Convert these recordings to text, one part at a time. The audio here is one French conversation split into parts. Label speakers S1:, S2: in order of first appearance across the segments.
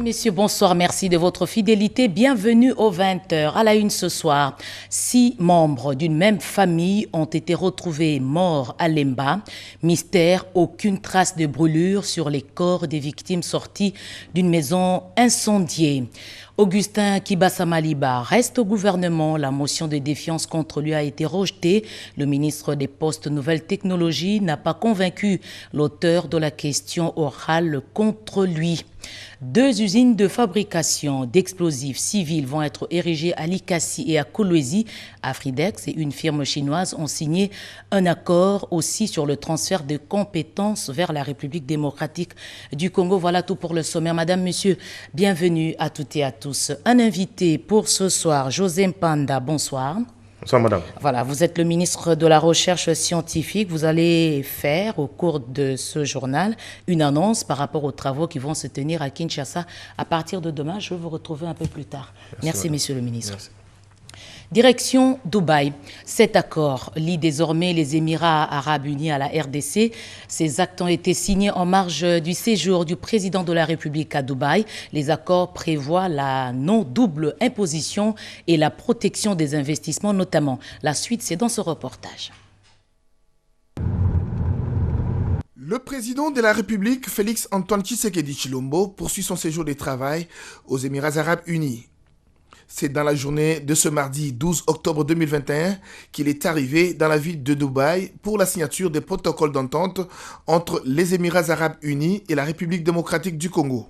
S1: Mesdames, Messieurs, bonsoir. Merci de votre fidélité. Bienvenue aux 20h. À la une ce soir, 6 membres d'une même famille ont été retrouvés morts à Lemba. Mystère, aucune trace de brûlure sur les corps des victimes sorties d'une maison incendiée. Augustin Kibasa-Maliba reste au gouvernement. La motion de défiance contre lui a été rejetée. Le ministre des Postes Nouvelles Technologies n'a pas convaincu l'auteur de la question orale contre lui. 2 usines de fabrication d'explosifs civils vont être érigées à Likasi et à Kolwezi. Afridex et une firme chinoise ont signé un accord aussi sur le transfert de compétences vers la République démocratique du Congo. Voilà tout pour le sommaire. Madame, Monsieur, bienvenue à toutes et à tous. Un invité pour ce soir, José Mpanda, bonsoir.
S2: Bonsoir, madame.
S1: Voilà, vous êtes le ministre de la Recherche scientifique. Vous allez faire, au cours de ce journal, une annonce par rapport aux travaux qui vont se tenir à Kinshasa à partir de demain. Je vais vous retrouver un peu plus tard. Merci monsieur le ministre. Merci. Direction Dubaï. Cet accord lie désormais les Émirats arabes unis à la RDC. Ces actes ont été signés en marge du séjour du président de la République à Dubaï. Les accords prévoient la non-double imposition et la protection des investissements notamment. La suite, c'est dans ce reportage.
S3: Le président de la République, Félix Antoine Tshisekedi Tshilombo, poursuit son séjour de travail aux Émirats arabes unis. C'est dans la journée de ce mardi 12 octobre 2021 qu'il est arrivé dans la ville de Dubaï pour la signature des protocoles d'entente entre les Émirats arabes unis et la République démocratique du Congo.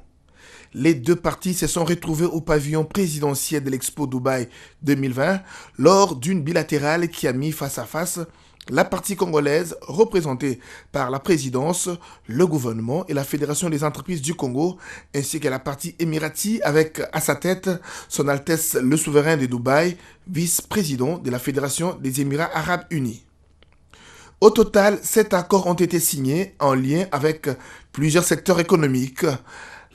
S3: Les 2 parties se sont retrouvées au pavillon présidentiel de l'Expo Dubaï 2020 lors d'une bilatérale qui a mis face à face la partie congolaise représentée par la présidence, le gouvernement et la Fédération des entreprises du Congo, ainsi que la partie émirati avec à sa tête son Altesse le souverain de Dubaï, vice-président de la Fédération des Émirats arabes unis. Au total, 7 accords ont été signés en lien avec plusieurs secteurs économiques.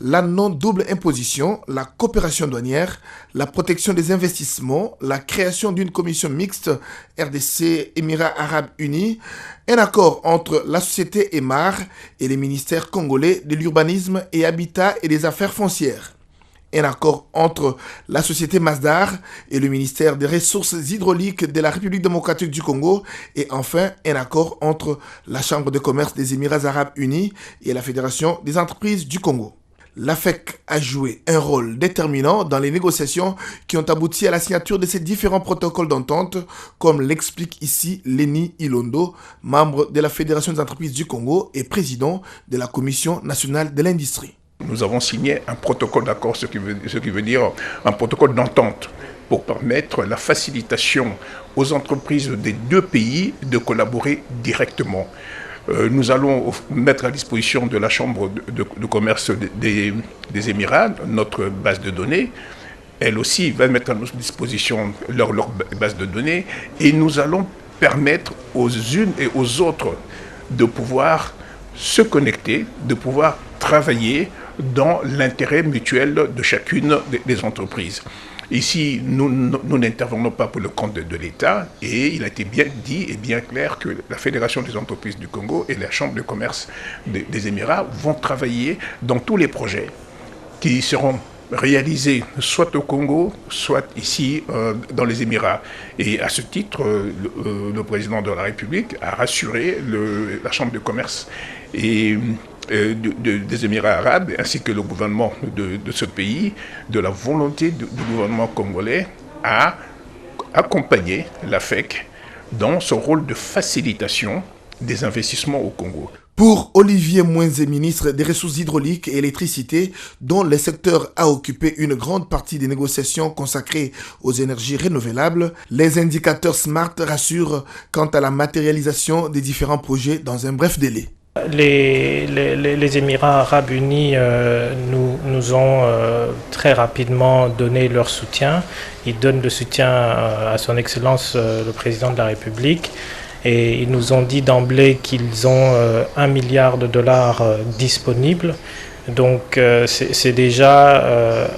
S3: La non-double imposition, la coopération douanière, la protection des investissements, la création d'une commission mixte RDC-Émirats arabes unis, un accord entre la société EMAR et les ministères congolais de l'urbanisme et habitat et des affaires foncières, un accord entre la société Masdar et le ministère des Ressources hydrauliques de la République démocratique du Congo et enfin un accord entre la Chambre de commerce des Émirats arabes unis et la Fédération des entreprises du Congo. L'AFEC a joué un rôle déterminant dans les négociations qui ont abouti à la signature de ces différents protocoles d'entente, comme l'explique ici Lenny Ilondo, membre de la Fédération des entreprises du Congo et président de la Commission nationale de l'industrie.
S4: Nous avons signé un protocole d'accord, ce qui veut dire un protocole d'entente pour permettre la facilitation aux entreprises des 2 pays de collaborer directement. Nous allons mettre à disposition de la Chambre de commerce des Émirats notre base de données. Elle aussi va mettre à notre disposition leur base de données et nous allons permettre aux unes et aux autres de pouvoir se connecter, de pouvoir travailler dans l'intérêt mutuel de chacune des entreprises. Ici, nous n'intervenons pas pour le compte de l'État et il a été bien dit et bien clair que la Fédération des entreprises du Congo et la Chambre de commerce des Émirats vont travailler dans tous les projets qui seront réalisés soit au Congo, soit ici dans les Émirats. Et à ce titre, le président de la République a rassuré la Chambre de commerce et des Émirats arabes, ainsi que le gouvernement de ce pays, de la volonté du gouvernement congolais à accompagner l'AFEC dans son rôle de facilitation des investissements au Congo.
S3: Pour Olivier Mwenze, ministre des Ressources hydrauliques et électricité, dont le secteur a occupé une grande partie des négociations consacrées aux énergies renouvelables, les indicateurs SMART rassurent quant à la matérialisation des différents projets dans un bref délai.
S5: Les Émirats arabes unis nous ont très rapidement donné leur soutien. Ils donnent le soutien à son Excellence le Président de la République et ils nous ont dit d'emblée qu'ils ont $1 milliard disponibles. Donc c'est déjà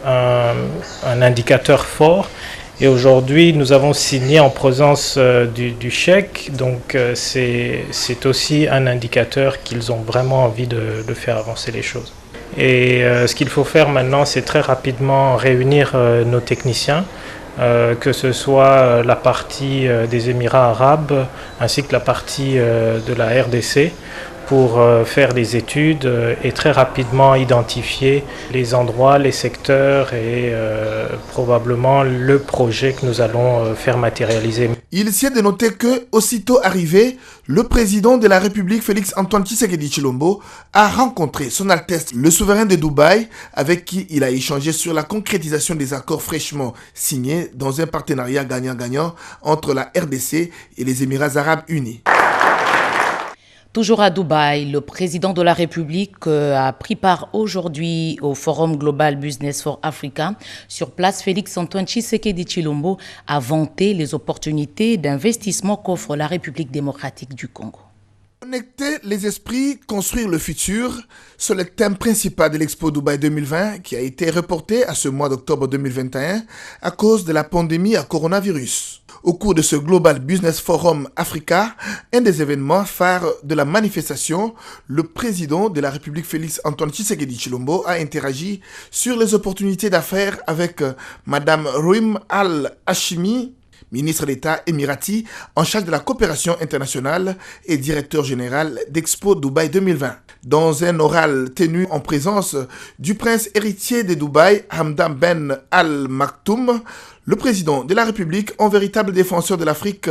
S5: un indicateur fort. Et aujourd'hui, nous avons signé en présence du chèque, donc c'est aussi un indicateur qu'ils ont vraiment envie de faire avancer les choses. Et ce qu'il faut faire maintenant, c'est très rapidement réunir nos techniciens, que ce soit la partie des Émirats arabes ainsi que la partie de la RDC, pour faire des études et très rapidement identifier les endroits, les secteurs et probablement le projet que nous allons faire matérialiser.
S3: Il s'y est de noter que, aussitôt arrivé, le président de la République, Félix-Antoine Tshisekedi Tshilombo, a rencontré son Altesse le souverain de Dubaï, avec qui il a échangé sur la concrétisation des accords fraîchement signés dans un partenariat gagnant-gagnant entre la RDC et les Émirats arabes unis.
S1: Toujours à Dubaï, le président de la République a pris part aujourd'hui au Forum Global Business for Africa. Sur place, Félix-Antoine Tshisekedi Tshilombo a vanté les opportunités d'investissement qu'offre la République démocratique du Congo.
S3: Connecter les esprits, construire le futur, c'est le thème principal de l'Expo Dubaï 2020 qui a été reporté à ce mois d'octobre 2021 à cause de la pandémie à coronavirus. Au cours de ce Global Business Forum Africa, un des événements phares de la manifestation, le président de la République Félix-Antoine Tshisekedi Tshilombo a interagi sur les opportunités d'affaires avec Madame Rouim Al-Hashimi, ministre d'État émirati en charge de la coopération internationale et directeur général d'Expo Dubaï 2020. Dans un oral tenu en présence du prince héritier de Dubaï, Hamdan Ben Al Maktoum, le président de la République, en véritable défenseur de l'Afrique,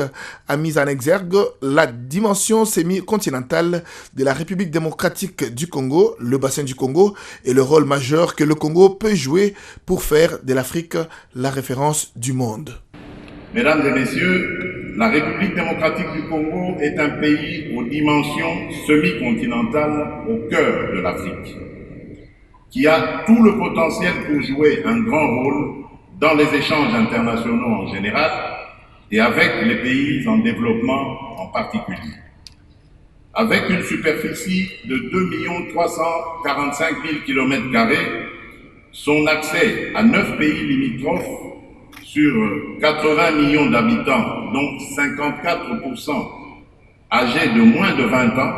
S3: a mis en exergue la dimension semi-continentale de la République démocratique du Congo, le bassin du Congo, et le rôle majeur que le Congo peut jouer pour faire de l'Afrique la référence du monde.
S2: Mesdames et messieurs, la République démocratique du Congo est un pays aux dimensions semi-continentales au cœur de l'Afrique, qui a tout le potentiel pour jouer un grand rôle dans les échanges internationaux en général et avec les pays en développement en particulier. Avec une superficie de 2 345 000 km², son accès à 9 pays limitrophes sur 80 millions d'habitants, dont 54% âgés de moins de 20 ans,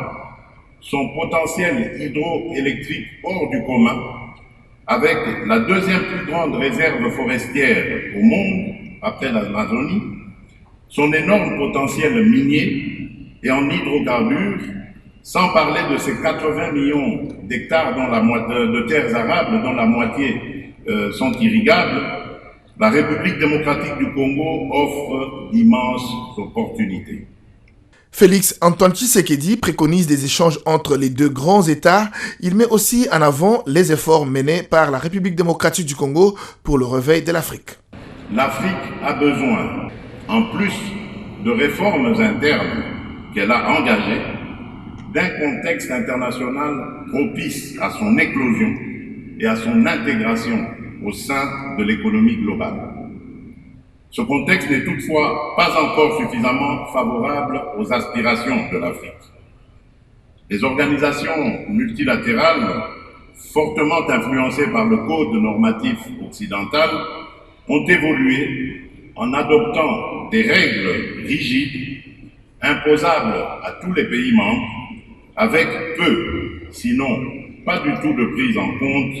S2: son potentiel hydroélectrique hors du commun, avec la deuxième plus grande réserve forestière au monde, après l'Amazonie, son énorme potentiel minier et en hydrocarbures, sans parler de ses 80 millions d'hectares de terres arables dont la moitié sont irrigables, la République démocratique du Congo offre d'immenses opportunités.
S3: Félix-Antoine Tshisekedi préconise des échanges entre les deux grands États. Il met aussi en avant les efforts menés par la République démocratique du Congo pour le réveil de l'Afrique.
S2: L'Afrique a besoin, en plus de réformes internes qu'elle a engagées, d'un contexte international propice à son éclosion et à son intégration au sein de l'économie globale. Ce contexte n'est toutefois pas encore suffisamment favorable aux aspirations de l'Afrique. Les organisations multilatérales, fortement influencées par le code normatif occidental, ont évolué en adoptant des règles rigides, imposables à tous les pays membres, avec peu, sinon pas du tout de prise en compte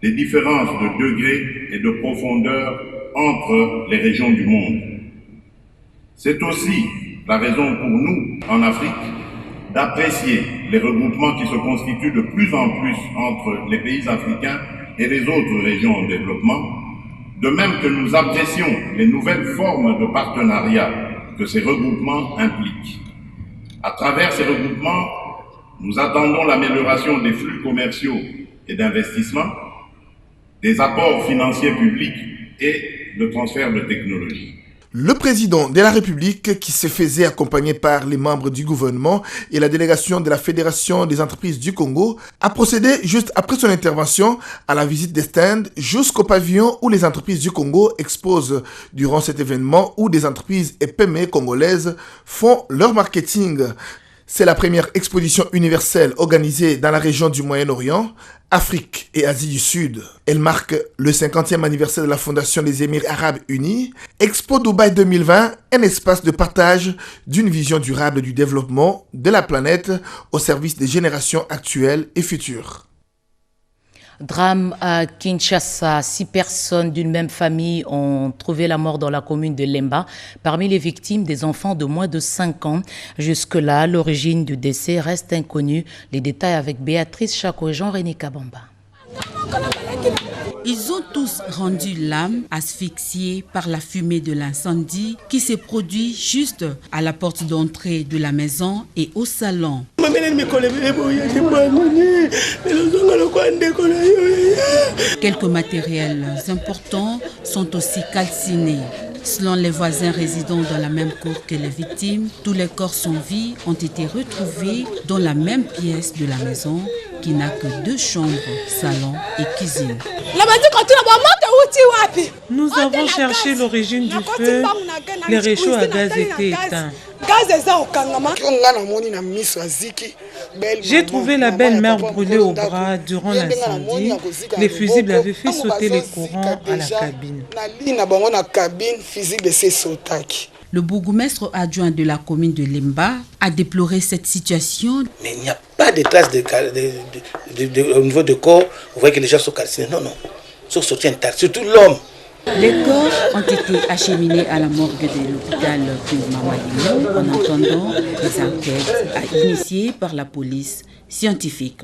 S2: des différences de degré et de profondeur entre les régions du monde. C'est aussi la raison pour nous, en Afrique, d'apprécier les regroupements qui se constituent de plus en plus entre les pays africains et les autres régions en développement, de même que nous apprécions les nouvelles formes de partenariat que ces regroupements impliquent. À travers ces regroupements, nous attendons l'amélioration des flux commerciaux et d'investissement, des apports financiers publics et le transfert de technologies.
S3: Le président de la République, qui se faisait accompagner par les membres du gouvernement et la délégation de la Fédération des entreprises du Congo, a procédé juste après son intervention à la visite des stands jusqu'au pavillon où les entreprises du Congo exposent durant cet événement où des entreprises et PME congolaises font leur marketing. C'est la première exposition universelle organisée dans la région du Moyen-Orient, Afrique et Asie du Sud. Elle marque le 50e anniversaire de la fondation des Émirats arabes unis. Expo Dubaï 2020, un espace de partage d'une vision durable du développement de la planète au service des générations actuelles et futures.
S1: Drame à Kinshasa. 6 personnes d'une même famille ont trouvé la mort dans la commune de Lemba. Parmi les victimes, des enfants de moins de 5 ans. Jusque-là, l'origine du décès reste inconnue. Les détails avec Béatrice Chako et Jean-René Kabamba.
S6: Ils ont tous rendu l'âme, asphyxiés par la fumée de l'incendie qui s'est produit juste à la porte d'entrée de la maison et au salon. Quelques matériels importants sont aussi calcinés. Selon les voisins résidant dans la même cour que les victimes, tous les corps sans vie ont été retrouvés dans la même pièce de la maison qui n'a que 2 chambres, salon et cuisine.
S7: Nous avons cherché l'origine du feu. Les réchauds à gaz étaient éteints. J'ai trouvé la belle-mère brûlée au bras durant l'incendie. Les fusibles avaient fait sauter les courants à la cabine.
S6: Le bourgmestre adjoint de la commune de Lemba a déploré cette situation.
S8: Mais il n'y a pas de traces au niveau du corps. Vous voyez que les gens sont calcinés. Non, ils sont sortis intacts, surtout l'homme.
S6: Les corps ont été acheminés à la morgue de l'hôpital de Mamadino en attendant les enquêtes initiées par la police scientifique.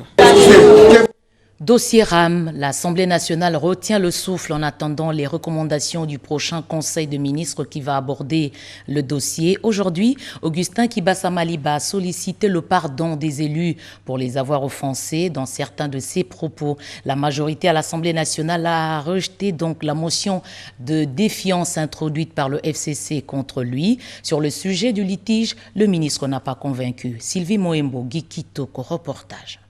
S1: Dossier RAM, l'Assemblée nationale retient le souffle en attendant les recommandations du prochain Conseil de ministres qui va aborder le dossier. Aujourd'hui, Augustin Kibasa Maliba a sollicité le pardon des élus pour les avoir offensés dans certains de ses propos. La majorité à l'Assemblée nationale a rejeté donc la motion de défiance introduite par le FCC contre lui. Sur le sujet du litige, le ministre n'a pas convaincu. Sylvie Moembo, Guy Kitoko, reportage.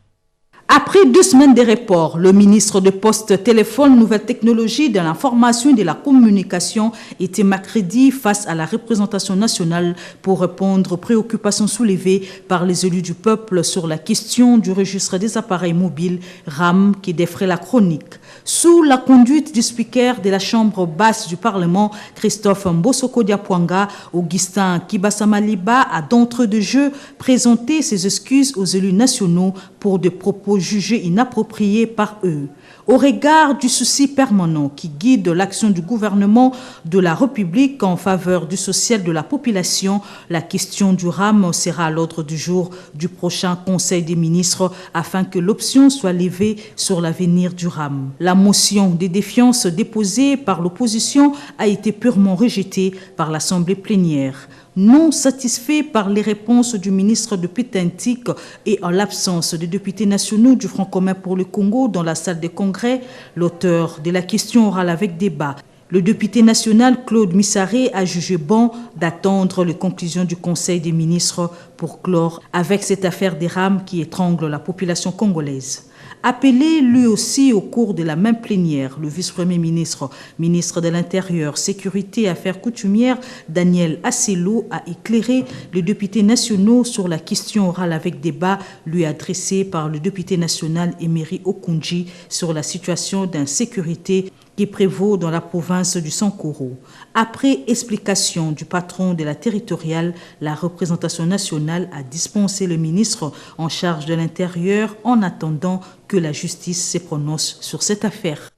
S9: Après 2 semaines de report, le ministre de Postes, Téléphone, Nouvelles Technologies, de l'Information et de la Communication était mercredi face à la représentation nationale pour répondre aux préoccupations soulevées par les élus du peuple sur la question du registre des appareils mobiles RAM qui défrait la chronique. Sous la conduite du speaker de la Chambre basse du Parlement, Christophe Mbosoko Diapwanga, Augustin Kibasa Maliba a d'entrée de jeu présenté ses excuses aux élus nationaux pour des propos jugés inappropriés par eux. Au regard du souci permanent qui guide l'action du gouvernement de la République en faveur du social de la population, la question du RAM sera à l'ordre du jour du prochain Conseil des ministres afin que l'option soit levée sur l'avenir du RAM. La motion de défiance déposée par l'opposition a été purement rejetée par l'Assemblée plénière. Non satisfait par les réponses du ministre de Pétantique et en l'absence des députés nationaux du Front commun pour le Congo dans la salle des congrès, l'auteur de la question orale avec débat, le député national Claude Missaré, a jugé bon d'attendre les conclusions du Conseil des ministres pour clore avec cette affaire des rames qui étrangle la population congolaise. Appelé lui aussi au cours de la même plénière, le vice-premier ministre, ministre de l'Intérieur, Sécurité et Affaires coutumières, Daniel Asselo, a éclairé les députés nationaux sur la question orale avec débat lui adressée par le député national Emery Okunji sur la situation d'insécurité qui prévaut dans la province du Sankoro. Après explication du patron de la territoriale, la représentation nationale a dispensé le ministre en charge de l'Intérieur en attendant que la justice se prononce sur cette affaire.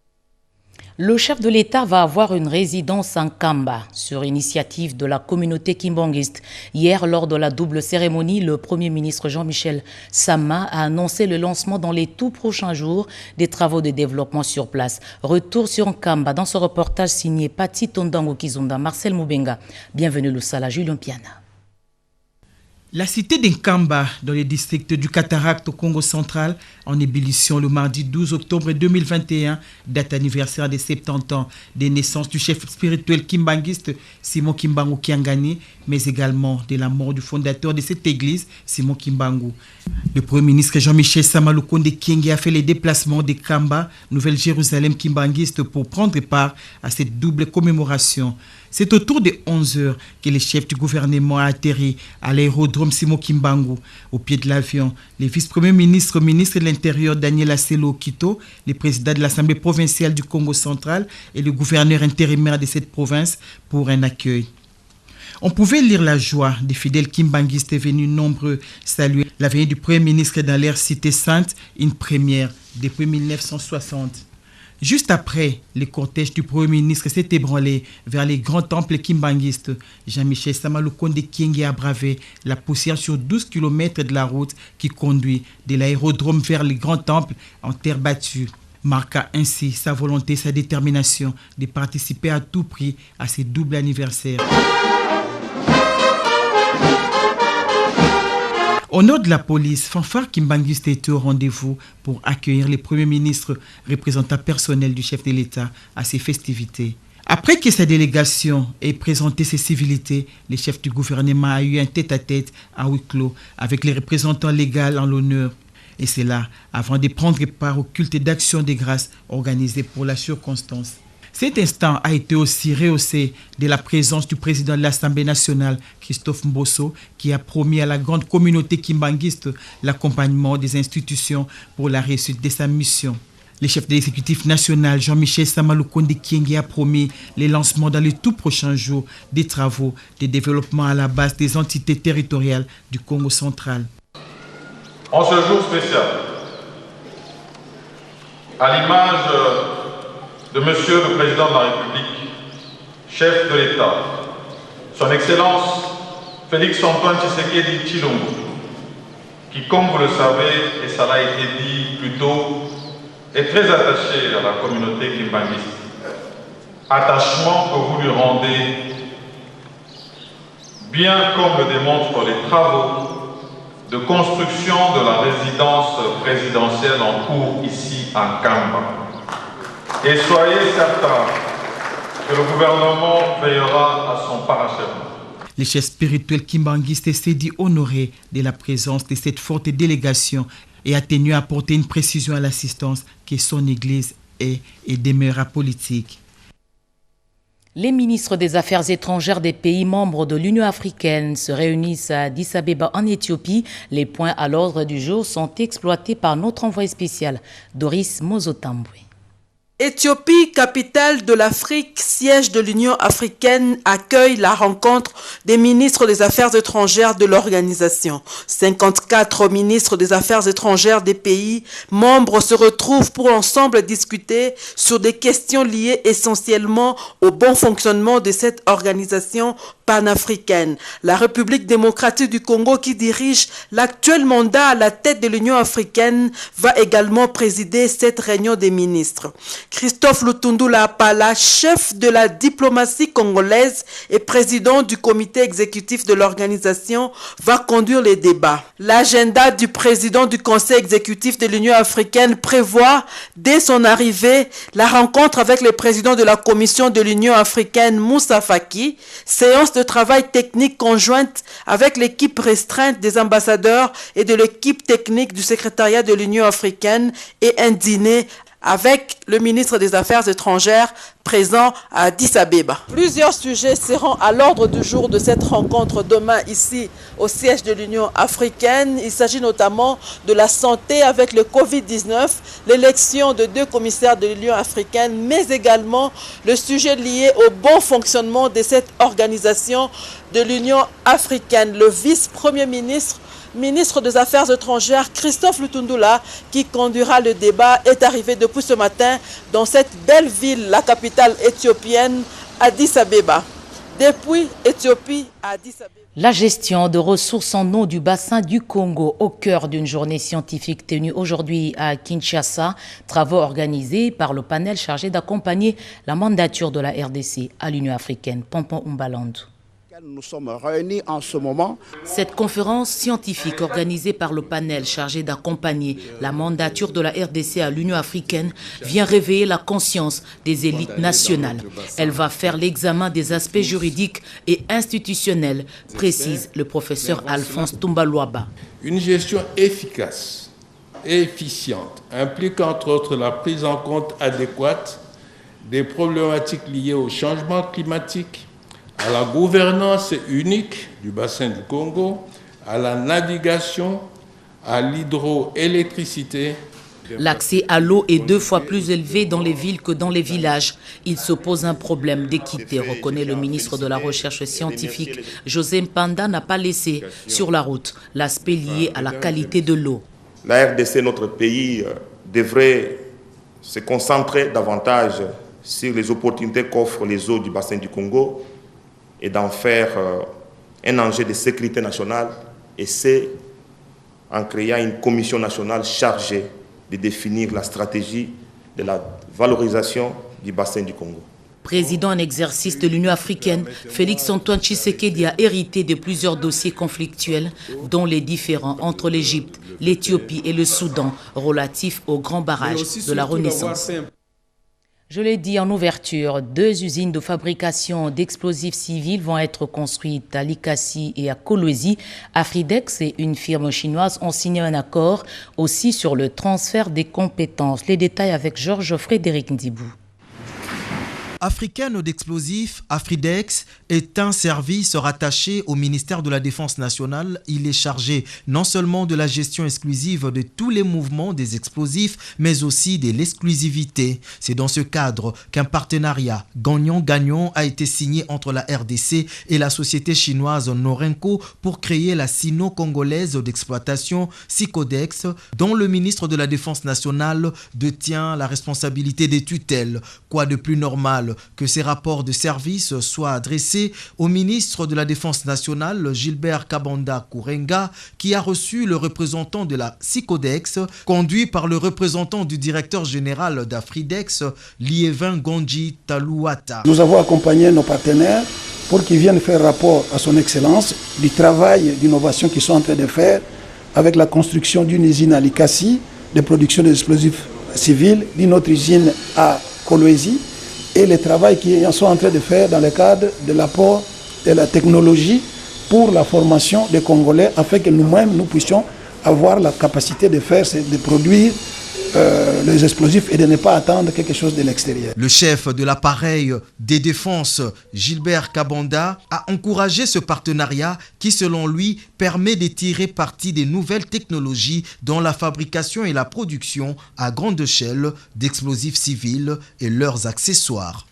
S1: Le chef de l'État va avoir une résidence en Kamba, sur initiative de la communauté kimbanguiste. Hier, lors de la double cérémonie, le Premier ministre Jean-Michel Sama a annoncé le lancement dans les tout prochains jours des travaux de développement sur place. Retour sur Kamba dans ce reportage signé Pati Tondango Kizunda, Marcel Moubenga. Bienvenue Loussala, Julien Piana.
S10: La cité d'Nkamba, dans le district du Cataract au Congo central, en ébullition le mardi 12 octobre 2021, date anniversaire des 70 ans des naissances du chef spirituel kimbanguiste Simon Kimbangu Kiangani, mais également de la mort du fondateur de cette église, Simon Kimbangu. Le Premier ministre Jean-Michel Samalukonde Kienge a fait les déplacements de Kamba, Nouvelle-Jérusalem kimbanguiste, pour prendre part à cette double commémoration. C'est autour de 11 heures que le chef du gouvernement a atterri à l'aérodrome Simon Kimbangu. Au pied de l'avion, le vice-premier ministre, ministre de l'Intérieur Daniel Asselo Kito, le président de l'Assemblée provinciale du Congo central et le gouverneur intérimaire de cette province pour un accueil. On pouvait lire la joie des fidèles kimbanguistes venus nombreux saluer la venue du Premier ministre dans leur cité sainte, une première depuis 1960. Juste après, le cortège du Premier ministre s'est ébranlé vers les grands temples kimbanguistes. Jean-Michel Sama Lukonde Kyenge a bravé la poussière sur 12 km de la route qui conduit de l'aérodrome vers les grands temples en terre battue. Marqua ainsi sa volonté, sa détermination de participer à tout prix à ce double anniversaire. Au nord de la police, fanfare kimbanguiste était au rendez-vous pour accueillir le Premier ministre, représentant personnel du chef de l'État, à ces festivités. Après que sa délégation ait présenté ses civilités, le chef du gouvernement a eu un tête-à-tête à huis clos avec les représentants légaux en l'honneur. Et c'est là, avant de prendre part au culte d'action des grâces organisé pour la circonstance. Cet instant a été aussi rehaussé de la présence du président de l'Assemblée nationale, Christophe Mbosso, qui a promis à la grande communauté kimbanguiste l'accompagnement des institutions pour la réussite de sa mission. Le chef de l'exécutif national, Jean-Michel Sama Lukonde Kyenge, a promis le lancement dans les tout prochains jours des travaux de développement à la base des entités territoriales du Congo central.
S11: En ce jour spécial, à l'image de Monsieur le Président de la République, chef de l'État, Son Excellence Félix-Antoine Tshisekedi Tshilombo, qui, comme vous le savez, et ça a été dit plus tôt, est très attaché à la communauté kimbanguiste. Attachement que vous lui rendez, bien comme le démontrent les travaux de construction de la résidence présidentielle en cours ici à Nkamba. Et soyez certains que le gouvernement veillera à son parachèvement.
S10: Le chef spirituel kimbanguiste s'est dit honoré de la présence de cette forte délégation et a tenu à apporter une précision à l'assistance que son Église est et demeurera politique.
S1: Les ministres des Affaires étrangères des pays membres de l'Union africaine se réunissent à Addis Abeba en Éthiopie. Les points à l'ordre du jour sont exploités par notre envoyé spécial, Doris Mozotambwe.
S12: Éthiopie, capitale de l'Afrique, siège de l'Union africaine, accueille la rencontre des ministres des Affaires étrangères de l'organisation. 54 ministres des Affaires étrangères des pays membres se retrouvent pour ensemble discuter sur des questions liées essentiellement au bon fonctionnement de cette organisation panafricaine. La République démocratique du Congo, qui dirige l'actuel mandat à la tête de l'Union africaine, va également présider cette réunion des ministres. Christophe Lutundula Apala, chef de la diplomatie congolaise et président du comité exécutif de l'organisation, va conduire les débats. L'agenda du président du conseil exécutif de l'Union africaine prévoit, dès son arrivée, la rencontre avec le président de la commission de l'Union africaine, Moussa Faki, séance de travail technique conjointe avec l'équipe restreinte des ambassadeurs et de l'équipe technique du secrétariat de l'Union africaine et un dîner avec le ministre des Affaires étrangères présent à Addis Abeba. Plusieurs sujets seront à l'ordre du jour de cette rencontre demain ici au siège de l'Union africaine. Il s'agit notamment de la santé avec le Covid-19, l'élection de 2 commissaires de l'Union africaine, mais également le sujet lié au bon fonctionnement de cette organisation de l'Union africaine. Le vice-premier ministre des Affaires étrangères, Christophe Lutundula, qui conduira le débat, est arrivé depuis ce matin dans cette belle ville, la capitale éthiopienne, Addis Abeba. Depuis Éthiopie à Addis Abeba.
S1: La gestion de ressources en eau du bassin du Congo au cœur d'une journée scientifique tenue aujourd'hui à Kinshasa, travaux organisés par le panel chargé d'accompagner la mandature de la RDC à l'Union africaine. Pompon Umbaland.
S13: Nous sommes réunis en ce moment.
S1: Cette conférence scientifique organisée par le panel chargé d'accompagner la mandature de la RDC à l'Union africaine vient réveiller la conscience des élites nationales. Elle va faire l'examen des aspects juridiques et institutionnels, précise le professeur Alphonse Tumbalouaba.
S14: Une gestion efficace et efficiente implique entre autres la prise en compte adéquate des problématiques liées au changement climatique, à la gouvernance unique du bassin du Congo, à la navigation, à l'hydroélectricité.
S1: L'accès à l'eau est 2 fois plus élevé dans les villes que dans les villages. Il se pose un problème d'équité, reconnaît le ministre de la Recherche scientifique. José Mpanda n'a pas laissé sur la route l'aspect lié à la qualité de l'eau.
S15: La RDC, notre pays, devrait se concentrer davantage sur les opportunités qu'offrent les eaux du bassin du Congo et d'en faire un enjeu de sécurité nationale, et c'est en créant une commission nationale chargée de définir la stratégie de la valorisation du bassin du Congo.
S1: Président en exercice de l'Union africaine, Félix Antoine Tshisekedi a hérité de plusieurs dossiers conflictuels, dont les différends entre l'Égypte, l'Éthiopie et le Soudan relatifs au grand barrage de la Renaissance. Je l'ai dit en ouverture, 2 usines de fabrication d'explosifs civils vont être construites à Likasi et à Kolwezi. Afridex et une firme chinoise ont signé un accord aussi sur le transfert des compétences. Les détails avec Georges-Frédéric Ndibou.
S16: Africaine d'explosifs, Afridex est un service rattaché au ministère de la Défense nationale. Il est chargé non seulement de la gestion exclusive de tous les mouvements des explosifs, mais aussi de l'exclusivité. C'est dans ce cadre qu'un partenariat gagnant-gagnant a été signé entre la RDC et la société chinoise Norenco pour créer la sino-congolaise d'exploitation Sicodex, dont le ministre de la Défense nationale détient la responsabilité des tutelles. Quoi de plus normal que ces rapports de service soient adressés au ministre de la Défense nationale, Gilbert Kabanda Kourenga, qui a reçu le représentant de la Sicodex, conduit par le représentant du directeur général d'Afridex, Liévin Gondji Talouata.
S17: Nous avons accompagné nos partenaires pour qu'ils viennent faire rapport à son excellence du travail d'innovation qu'ils sont en train de faire avec la construction d'une usine à Likasi de production d'explosifs civils, d'une autre usine à Kolwezi, et le travail qu'ils sont en train de faire dans le cadre de l'apport de la technologie pour la formation des Congolais, afin que nous-mêmes, nous puissions avoir la capacité de faire, de produire les explosifs et de ne pas attendre quelque chose de l'extérieur.
S16: Le chef de l'appareil des défenses, Gilbert Kabanda, a encouragé ce partenariat qui, selon lui, permet de tirer parti des nouvelles technologies dans la fabrication et la production à grande échelle d'explosifs civils et leurs accessoires.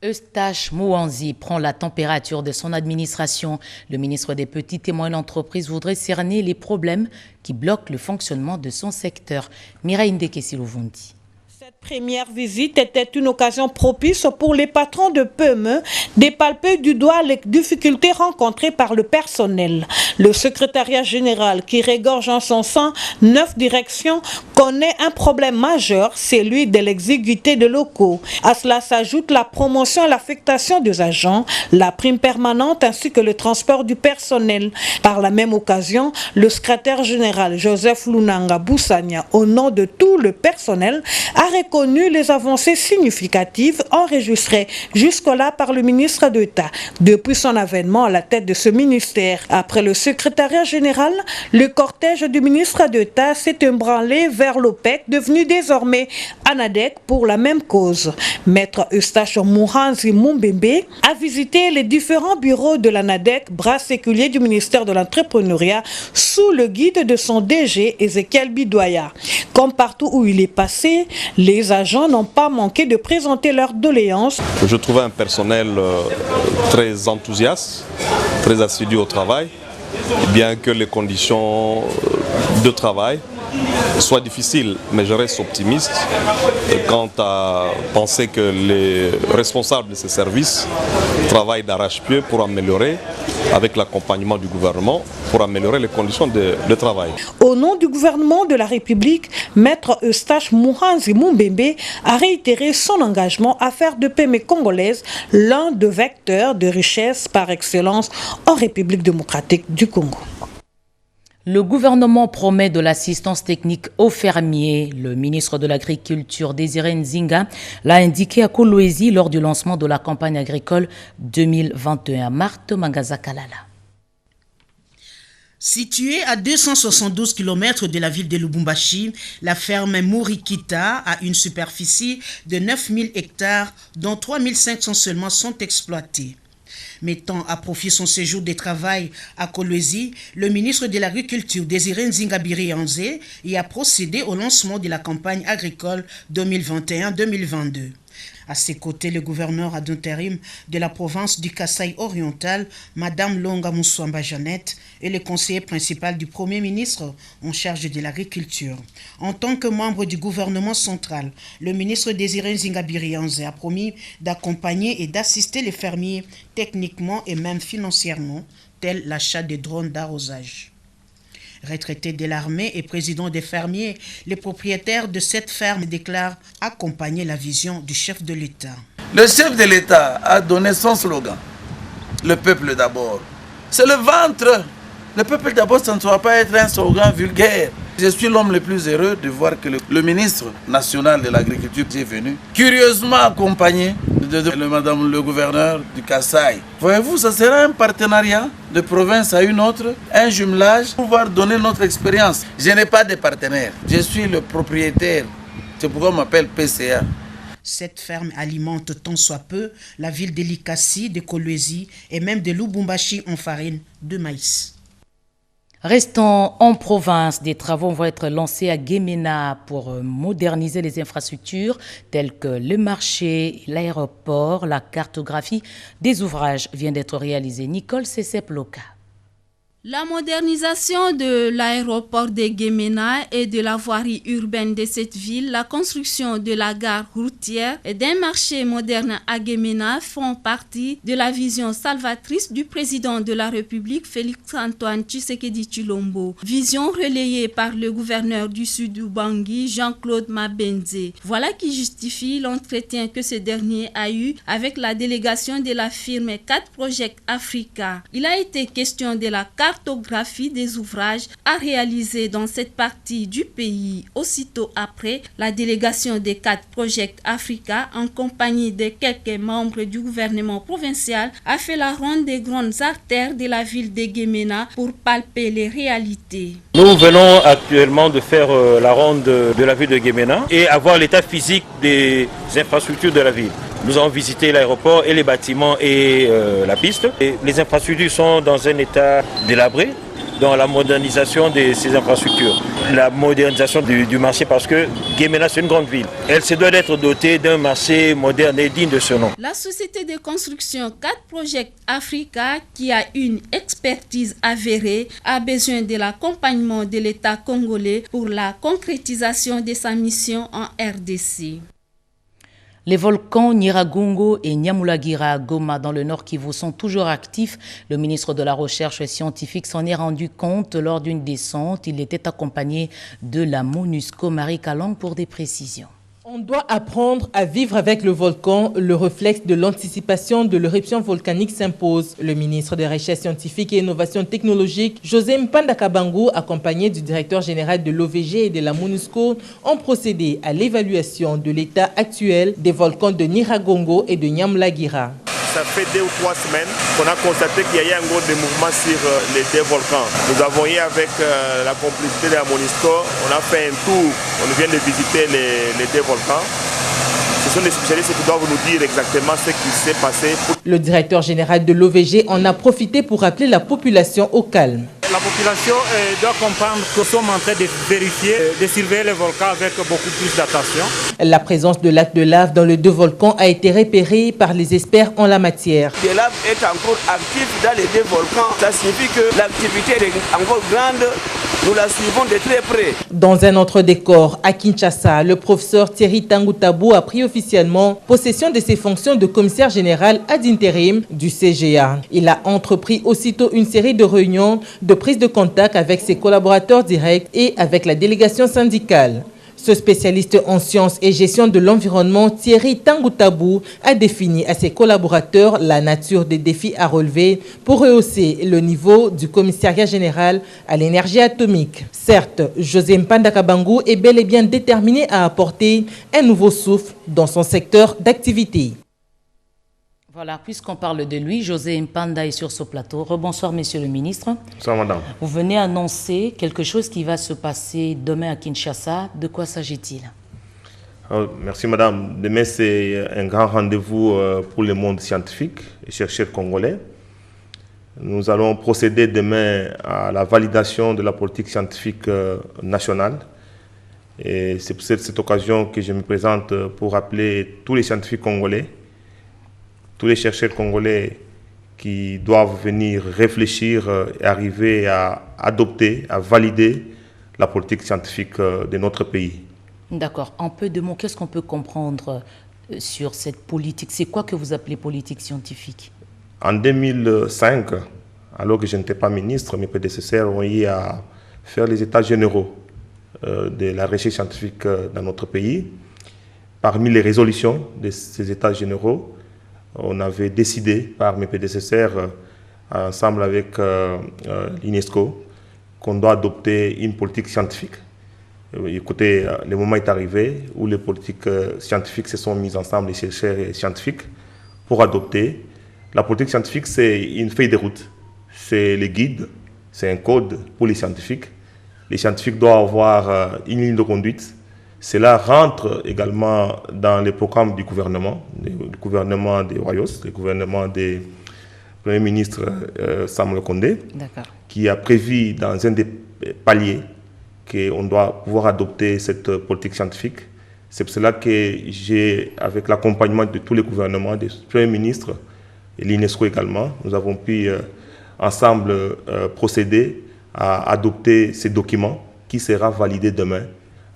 S1: Eustache Mouanzi prend la température de son administration. Le ministre des Petites et Moyennes Entreprises voudrait cerner les problèmes qui bloquent le fonctionnement de son secteur. Mireille Ndekesilouvundi.
S18: Cette première visite était une occasion propice pour les patrons de PME de palper du doigt les difficultés rencontrées par le personnel. Le secrétariat général, qui regorge en son sein 9 directions, connaît un problème majeur, celui de l'exiguïté de locaux. À cela s'ajoute la promotion et l'affectation des agents, la prime permanente ainsi que le transport du personnel. Par la même occasion, le secrétaire général Joseph Lunanga Boussania, au nom de tout le personnel, a reconnu les avancées significatives enregistrées jusque-là par le ministre d'État depuis son avènement à la tête de ce ministère. Après le secrétariat général, le cortège du ministre d'État s'est ébranlé vers l'OPEC, devenu désormais ANADEC pour la même cause. Maître Eustache Mouhanzi Mumbembe a visité les différents bureaux de l'ANADEC, bras séculier du ministère de l'Entrepreneuriat, sous le guide de son DG Ezekiel Bidoya. Comme partout où il est passé, les agents n'ont pas manqué de présenter leurs doléances.
S19: Je trouvais un personnel très enthousiaste, très assidu au travail, bien que les conditions de travail soient difficiles, mais je reste optimiste quant à penser que les responsables de ces services travaillent d'arrache-pied pour améliorer, avec l'accompagnement du gouvernement, pour améliorer les conditions de travail.
S18: Au nom du gouvernement de la République, Maître Eustache Mouhanzi Mumbembe a réitéré son engagement à faire de PME congolaise l'un des vecteurs de richesse par excellence en République démocratique du Congo.
S1: Le gouvernement promet de l'assistance technique aux fermiers. Le ministre de l'Agriculture, Désiré Nzinga, l'a indiqué à Kolwezi lors du lancement de la campagne agricole 2021. Marthe Mangazakalala.
S20: Située à 272 km de la ville de Lubumbashi, la ferme Mourikita a une superficie de 9000 hectares, dont 3500 seulement sont exploités. Mettant à profit son séjour de travail à Kolwezi, le ministre de l'Agriculture, Désiré Nzinga Birianze, y a procédé au lancement de la campagne agricole 2021-2022. À ses côtés, le gouverneur ad intérim de la province du Kasaï oriental, Madame Longa Moussouamba Jeannette, et le conseiller principal du Premier ministre en charge de l'agriculture. En tant que membre du gouvernement central, le ministre Désiré Zingabirianze a promis d'accompagner et d'assister les fermiers techniquement et même financièrement, tel l'achat de drones d'arrosage. Retraité de l'armée et président des fermiers, les propriétaires de cette ferme déclarent accompagner la vision du chef de l'État.
S21: Le chef de l'État a donné son slogan, le peuple d'abord. C'est le ventre. Le peuple d'abord, ça ne doit pas être un slogan vulgaire. Je suis l'homme le plus heureux de voir que le ministre national de l'agriculture est venu, curieusement accompagné de madame le gouverneur du Kasaï. Voyez-vous, ça sera un partenariat de province à une autre, un jumelage pour pouvoir donner notre expérience. Je n'ai pas de partenaire, je suis le propriétaire. C'est pourquoi on m'appelle PCA.
S20: Cette ferme alimente tant soit peu la ville de Likasi, de Kolwezi et même de Lubumbashi en farine de maïs.
S1: Restons en province, des travaux vont être lancés à Guémena pour moderniser les infrastructures telles que le marché, l'aéroport, la cartographie. Des ouvrages viennent d'être réalisés. Nicole Cessep-Loka.
S22: La modernisation de l'aéroport de Guémena et de la voirie urbaine de cette ville, la construction de la gare routière et d'un marché moderne à Guémena font partie de la vision salvatrice du président de la République, Félix-Antoine Tshisekedi Tshilombo. Vision relayée par le gouverneur du Sud Ubangui, Jean-Claude Mabenze. Voilà qui justifie l'entretien que ce dernier a eu avec la délégation de la firme 4 Project Africa. Il a été question de la cartographie des ouvrages à réaliser dans cette partie du pays. Aussitôt après, la délégation des 4 Project Africa, en compagnie de quelques membres du gouvernement provincial, a fait la ronde des grandes artères de la ville de Guémena pour palper les réalités.
S23: Nous venons actuellement de faire la ronde de la ville de Guémena et avoir l'état physique des infrastructures de la ville. Nous avons visité l'aéroport et les bâtiments et la piste. Et les infrastructures sont dans un état délabré, dans la modernisation de ces infrastructures. La modernisation du marché, parce que Guémena, c'est une grande ville. Elle se doit d'être dotée d'un marché moderne et digne de ce nom.
S22: La société de construction 4 Project Africa, qui a une expertise avérée, a besoin de l'accompagnement de l'État congolais pour la concrétisation de sa mission en RDC.
S1: Les volcans Nyiragongo et Nyamulagira à Goma dans le Nord Kivu sont toujours actifs. Le ministre de la Recherche scientifique s'en est rendu compte lors d'une descente. Il était accompagné de la MONUSCO. Marie Kalang pour des précisions.
S7: On doit apprendre à vivre avec le volcan. Le réflexe de l'anticipation de l'éruption volcanique s'impose. Le ministre des Recherches scientifiques et innovations technologiques, José Mpanda Kabangu, accompagné du directeur général de l'OVG et de la MONUSCO, ont procédé à l'évaluation de l'état actuel des volcans de Nyiragongo et de Nyamulagira.
S15: Ça fait 2 ou 3 semaines qu'on a constaté qu'il y a eu un gros démouvement sur les 2 volcans. Nous avons eu avec la complicité de la MONUSCO, on a fait un tour, on vient de visiter les 2 volcans. Ce sont les spécialistes qui doivent nous dire exactement ce qui s'est passé.
S7: Le directeur général de l'OVG en a profité pour appeler la population au calme.
S5: La population doit comprendre que nous sommes en train de vérifier, de surveiller les volcans avec beaucoup plus d'attention.
S7: La présence de lacs de lave dans les 2 volcans a été repérée par les experts en la matière.
S24: La lave est encore active dans les 2 volcans. Ça signifie que l'activité est encore grande. Nous la suivons de très près.
S7: Dans un autre décor, à Kinshasa, le professeur Thierry Tangutabou a pris officiellement possession de ses fonctions de commissaire général ad intérim du CGA. Il a entrepris aussitôt une série de réunions de prise de contact avec ses collaborateurs directs et avec la délégation syndicale. Ce spécialiste en sciences et gestion de l'environnement, Thierry Tangutabou, a défini à ses collaborateurs la nature des défis à relever pour rehausser le niveau du commissariat général à l'énergie atomique. Certes, José Mpanda Kabangu est bel et bien déterminé à apporter un nouveau souffle dans son secteur d'activité.
S1: Voilà, puisqu'on parle de lui, José Mpanda est sur ce plateau. Rebonsoir, monsieur le ministre.
S15: Bonsoir, madame.
S1: Vous venez annoncer quelque chose qui va se passer demain à Kinshasa. De quoi s'agit-il?
S15: Merci, madame. Demain, c'est un grand rendez-vous pour le monde scientifique et chercheurs congolais. Nous allons procéder demain à la validation de la politique scientifique nationale. Et c'est pour cette occasion que je me présente pour appeler tous les scientifiques congolais, tous les chercheurs congolais qui doivent venir réfléchir et arriver à adopter, à valider la politique scientifique de notre pays.
S1: D'accord. En peu de mots, qu'est-ce qu'on peut comprendre sur cette politique? C'est quoi que vous appelez politique scientifique?
S15: En 2005, alors que je n'étais pas ministre, mes prédécesseurs ont eu à faire les états généraux de la recherche scientifique dans notre pays. Parmi les résolutions de ces états généraux, on avait décidé par mes prédécesseurs, ensemble avec l'UNESCO, qu'on doit adopter une politique scientifique. Écoutez, le moment est arrivé où les politiques scientifiques se sont mises ensemble, les chercheurs et scientifiques, pour adopter. La politique scientifique, c'est une feuille de route. C'est le guide, c'est un code pour les scientifiques. Les scientifiques doivent avoir une ligne de conduite. Cela rentre également dans les programmes du gouvernement des Royaumes, le gouvernement du Premier ministre Samuel Condé, qui a prévu dans un des paliers qu'on doit pouvoir adopter cette politique scientifique. C'est pour cela que j'ai, avec l'accompagnement de tous les gouvernements, des premiers ministres et l'UNESCO également, nous avons pu ensemble procéder à adopter ces documents qui sera validé demain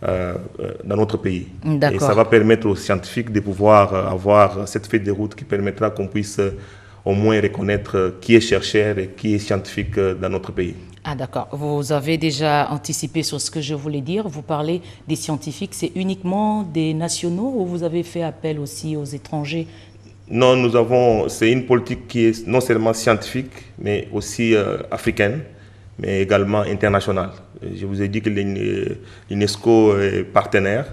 S15: dans notre pays. Et ça va permettre aux scientifiques de pouvoir avoir cette feuille de route qui permettra qu'on puisse au moins reconnaître qui est chercheur et qui est scientifique dans notre pays.
S1: Ah d'accord, vous avez déjà anticipé sur ce que je voulais dire. Vous parlez des scientifiques, c'est uniquement des nationaux ou vous avez fait appel aussi aux étrangers?
S15: Non, c'est une politique qui est non seulement scientifique, mais aussi africaine, mais également internationale. Je vous ai dit que l'UNESCO est partenaire.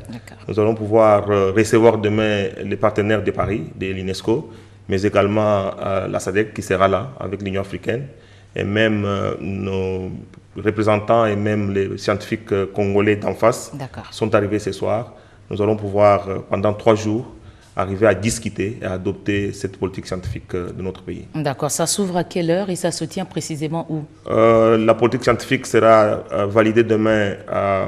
S15: Nous allons pouvoir recevoir demain les partenaires de Paris, de l'UNESCO, mais également la SADC qui sera là avec l'Union africaine, et même nos représentants et même les scientifiques congolais d'en face sont arrivés ce soir. Nous allons pouvoir, pendant 3 jours, arriver à discuter et à adopter cette politique scientifique de notre pays.
S1: D'accord, ça s'ouvre à quelle heure et ça se tient précisément où?
S15: La politique scientifique sera validée demain à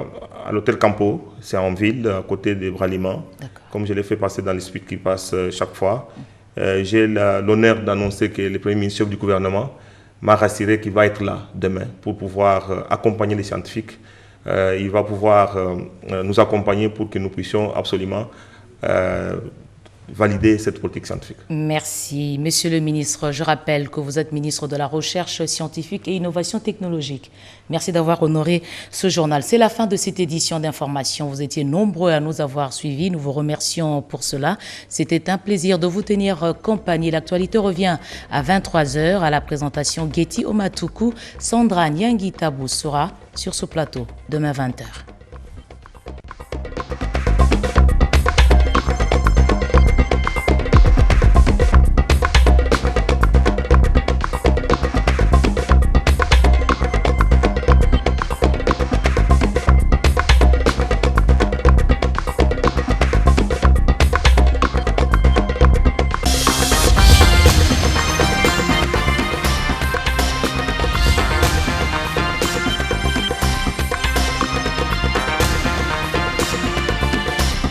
S15: l'hôtel Campo, c'est en ville, à côté des Bralima, comme je l'ai fait passer dans les suites qui passent chaque fois. J'ai l'honneur d'annoncer que le Premier ministre du gouvernement m'a rassuré qu'il va être là demain pour pouvoir accompagner les scientifiques. Il va pouvoir nous accompagner pour que nous puissions absolument valider cette politique scientifique.
S1: Merci. Monsieur le ministre, je rappelle que vous êtes ministre de la Recherche scientifique et Innovation technologique. Merci d'avoir honoré ce journal. C'est la fin de cette édition d'information. Vous étiez nombreux à nous avoir suivis. Nous vous remercions pour cela. C'était un plaisir de vous tenir compagnie. L'actualité revient à 23h à la présentation Getty Omatuku. Sandra Nyangui Tabou sera sur ce plateau demain 20h.